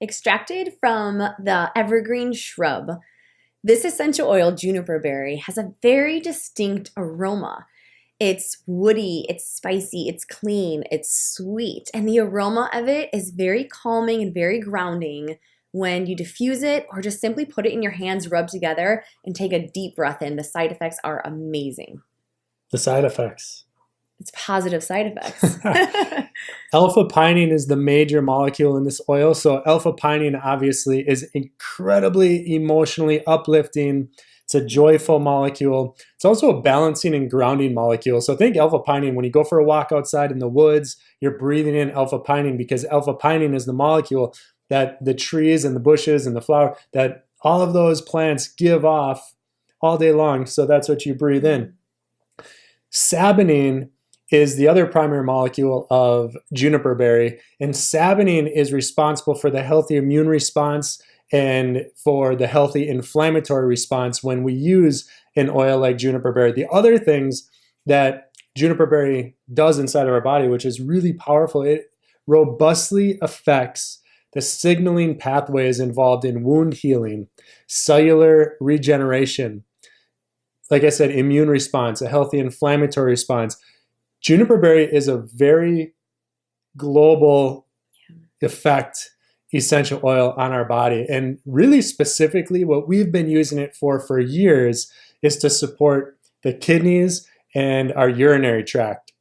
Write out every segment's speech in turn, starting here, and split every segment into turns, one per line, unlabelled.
Extracted from the evergreen shrub, this essential oil, juniper berry, has a very distinct aroma. It's woody, it's spicy, it's clean, it's sweet, and the aroma of it is very calming and very grounding when you diffuse it or just simply put it in your hands, rub together, and take a deep breath in. The side effects are amazing.
The side effects.
It's positive side effects.
Alpha-pinene is the major molecule in this oil. So alpha-pinene obviously is incredibly emotionally uplifting. It's a joyful molecule. It's also a balancing and grounding molecule. So think alpha-pinene, when you go for a walk outside in the woods, you're breathing in alpha-pinene because alpha-pinene is the molecule that the trees and the bushes and the flower, that all of those plants give off all day long. So that's what you breathe in. Sabinene is the other primary molecule of juniper berry, and sabinene is responsible for the healthy immune response and for the healthy inflammatory response when we use an oil like juniper berry. The other things that juniper berry does inside of our body, which is really powerful, it robustly affects the signaling pathways involved in wound healing, cellular regeneration, like I said, immune response, a healthy inflammatory response. Juniper berry is a very global effect essential oil on our body. And really specifically, what we've been using it for years is to support the kidneys and our urinary tract.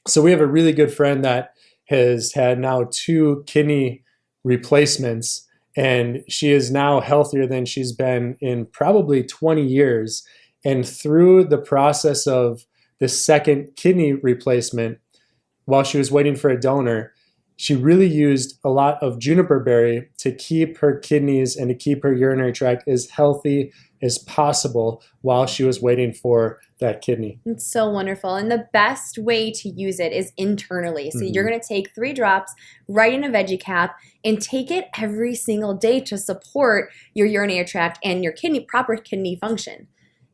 So we have a really good friend that has had now 2 kidney replacements, and she is now healthier than she's been in probably 20 years. And through the process of the second kidney replacement, while she was waiting for a donor, she really used a lot of juniper berry to keep her kidneys and to keep her urinary tract as healthy as possible while she was waiting for that kidney.
It's so wonderful. And the best way to use it is internally. So you're going to take 3 drops right in a veggie cap and take it every single day to support your urinary tract and your proper kidney function.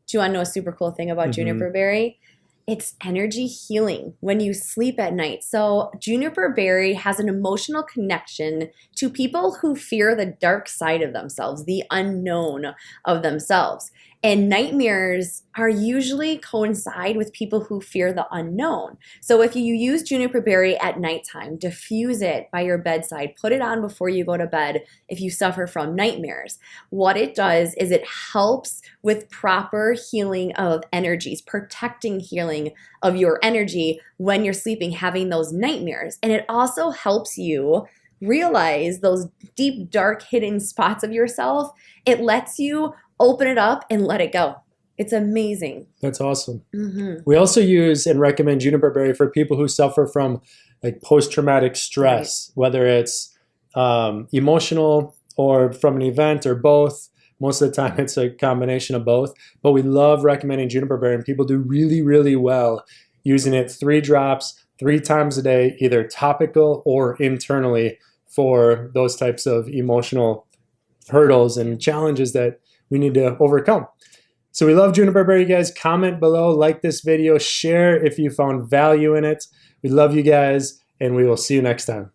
Do you want to know a super cool thing about juniper berry? It's energy healing when you sleep at night. So juniper berry has an emotional connection to people who fear the dark side of themselves, the unknown of themselves. And nightmares are usually coincide with people who fear the unknown. So if you use juniper berry at nighttime, diffuse it by your bedside, put it on before you go to bed if you suffer from nightmares. What it does is it helps with proper healing of energies, protecting healing of your energy when you're sleeping, having those nightmares. And it also helps you realize those deep, dark, hidden spots of yourself. It lets you open it up and let it go. It's amazing.
That's awesome. We also use and recommend juniper berry for people who suffer from like post-traumatic stress, whether it's emotional or from an event or both. Most of the time it's a combination of both, but we love recommending juniper berry, and people do really, really well using it 3 drops 3 times a day, either topical or internally, for those types of emotional hurdles and challenges that we need to overcome. So we love juniper berry, guys. Comment below, like this video, share if you found value in it. We love you guys, and we will see you next time.